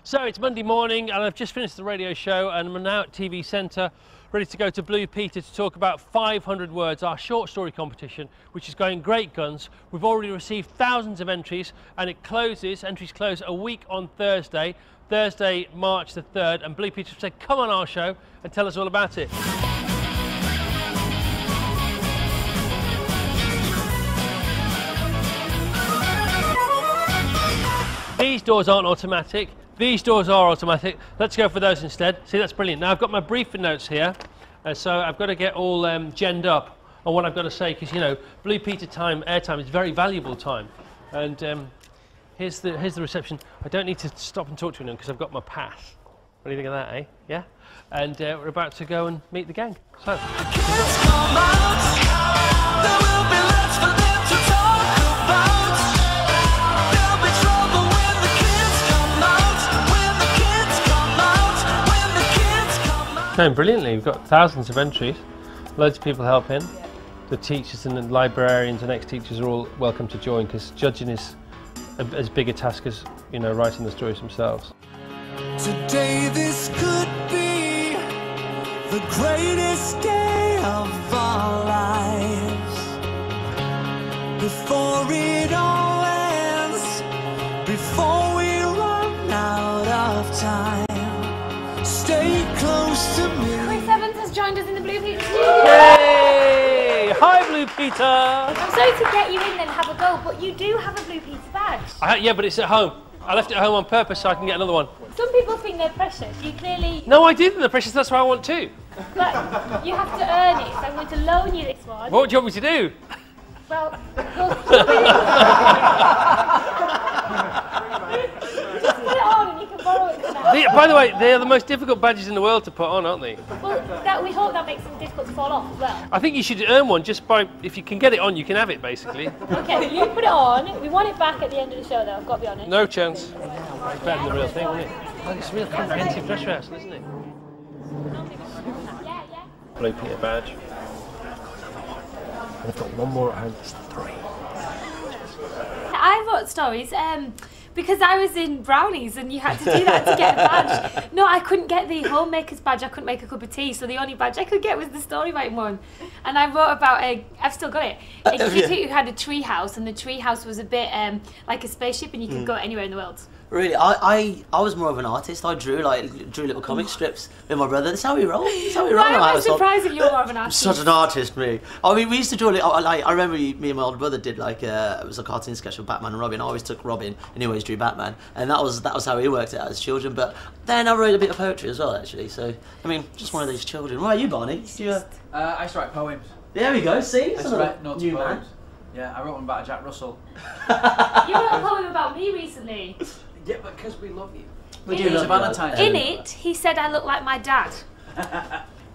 So it's Monday morning and I've just finished the radio show and I'm now at TV Centre ready to go to Blue Peter to talk about 500 Words, our short story competition, which is going great guns. We've already received thousands of entries and entries close a week on Thursday, March the 3rd, and Blue Peter said come on our show and tell us all about it. These doors aren't automatic. These doors are automatic. Let's go for those instead. See, that's brilliant. Now I've got my briefing notes here, so I've got to get all genned up on what I've got to say, because you know, Blue Peter time, airtime is very valuable time. And here's the reception. I don't need to stop and talk to anyone because I've got my pass. What do you think of that, eh? Yeah. And we're about to go and meet the gang. So. Going brilliantly. We've got thousands of entries, loads of people helping. The teachers and the librarians and ex-teachers are all welcome to join, because judging is as big a task as, you know, writing the stories themselves. Today this could be the greatest day of our lives. Before it all ends, before we run out of time. Stay close to me. Chris Evans has joined us in the Blue Peter. Hey! Hi, Blue Peter! I'm sorry to get you in and have a go, but you do have a Blue Peter badge. Yeah, but it's at home. I left it at home on purpose so I can get another one. Some people think they're precious. You clearly... No, I do think they're precious. That's why I want two. But you have to earn it, so I'm going to loan you this one. What do you want me to do? Well, you'll keep it. Just put it on and you can borrow it for now. By the way, they are the most difficult badges in the world to put on, aren't they? Well, we hope that makes them difficult to fall off as well. I think you should earn one just by, if you can get it on, you can have it, basically. Okay, you put it on. We want it back at the end of the show, though, I've got to be honest. No chance. It's better than the real thing, isn't it? Oh, it's a real comprehensive dress rehearsal, isn't it? Yeah. Blue Peter badge. And I've got one more at home. It's 3. I wrote stories because I was in Brownies and you had to do that to get a badge. No, I couldn't get the homemaker's badge. I couldn't make a cup of tea, so the only badge I could get was the story writing one. And I wrote about I've still got it, a kid who had a tree house, and the tree house was a bit like a spaceship, and you could go anywhere in the world. Really, I was more of an artist. I drew little comic strips with my brother. That's how we roll. That's how we roll. I'm surprised that you're more of an artist. I'm such an artist, me. I mean, we used to draw. I remember me and my older brother did it was a cartoon sketch of Batman and Robin. I always took Robin and he always drew Batman, and that was how we worked it out as children. But then I wrote a bit of poetry as well, actually. So I mean, just one of these children. What are you, Barney? I used to write poems. There we go. See, I used to write notes new poems. man. Yeah, I wrote one about Jack Russell. You wrote a poem about me recently. Yeah, but because we love you. We do love Valentine's. In it, he said I look like my dad.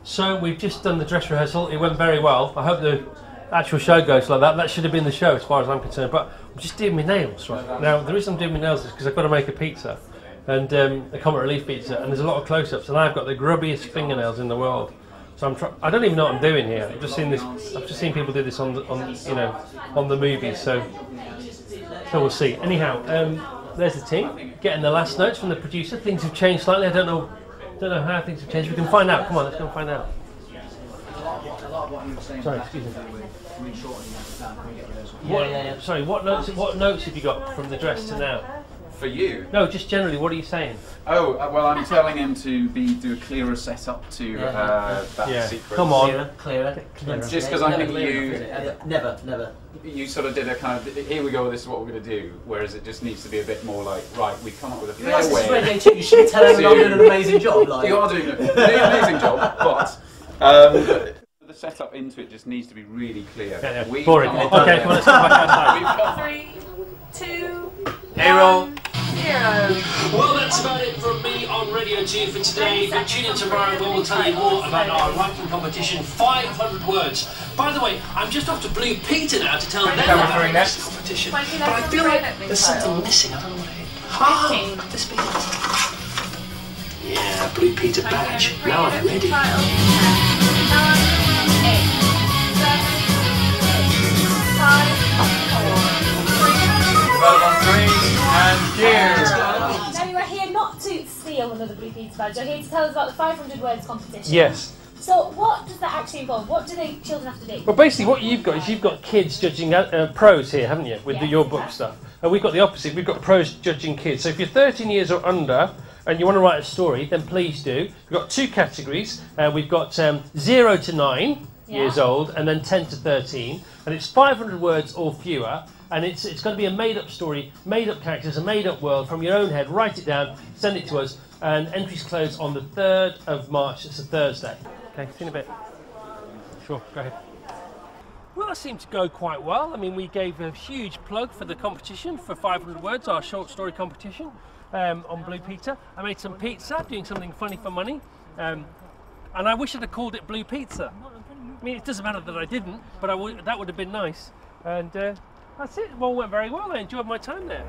So we've just done the dress rehearsal. It went very well. I hope the actual show goes like that. That should have been the show as far as I'm concerned. But I'm just doing my nails right now. The reason I'm doing my nails is because I've got to make a pizza, and a comic relief pizza, and there's a lot of close-ups, and I've got the grubbiest fingernails in the world. So I don't even know what I'm doing here. I've just seen this. I've just seen people do this on the movies. So we'll see. Anyhow, there's the team getting the last notes from the producer. Things have changed slightly. I don't know how things have changed. We can find out. Come on, let's go and find out. Sorry, excuse me. Yeah. Sorry, what notes have you got from the dress to now? For you? No, just generally, what are you saying? Oh, well, I'm telling him to do a clearer setup to that sequence. Come on. Clearer. Just because I think Never. you sort of did a kind of, here we go, this is what we're going to do, whereas it just needs to be a bit more like, right, we've come up with a fair way. You should be telling him I'm doing an amazing job. You are doing an amazing job, but the setup into it just needs to be really clear. Yeah. Boring. Okay, come on, let's go back outside. 3, 2, A-roll. 0. Well, that's about it from me on Radio 2 for today. But tune in tomorrow where we'll tell you more about our writing competition, 500 Words. By the way, I'm just off to Blue Peter now to tell them about this competition. But I feel like there's something missing. I don't know what it is. This bit. Yeah, Blue Peter badge. Now I'm ready. 9, 8, 7, 6, 5, 4, 3. Vote on 3 and cheers. Now you are here not to reveal another Blue Pizza badge. You're here to tell us about the 500 words competition. Yes. So what does that actually involve? What do the children have to do? Well, basically, what you've got is you've got kids judging pros here, haven't you, with Yes, your book stuff. And we've got the opposite. We've got pros judging kids. So if you're 13 years or under and you want to write a story, then please do. We've got 2 categories. We've got 0 to 9 years old and then 10 to 13. And it's 500 words or fewer. And it's going to be a made-up story, made-up characters, a made-up world from your own head. Write it down, send it to us. And entries close on the 3rd of March. It's a Thursday. Okay, see you in a bit. Sure, go ahead. Well, that seemed to go quite well. I mean, we gave a huge plug for the competition for 500 words, our short story competition on Blue Pizza. I made some pizza, doing something funny for money. And I wish I'd have called it Blue Pizza. I mean, it doesn't matter that I didn't, but that would have been nice. And that's it. It all went very well. I enjoyed my time there.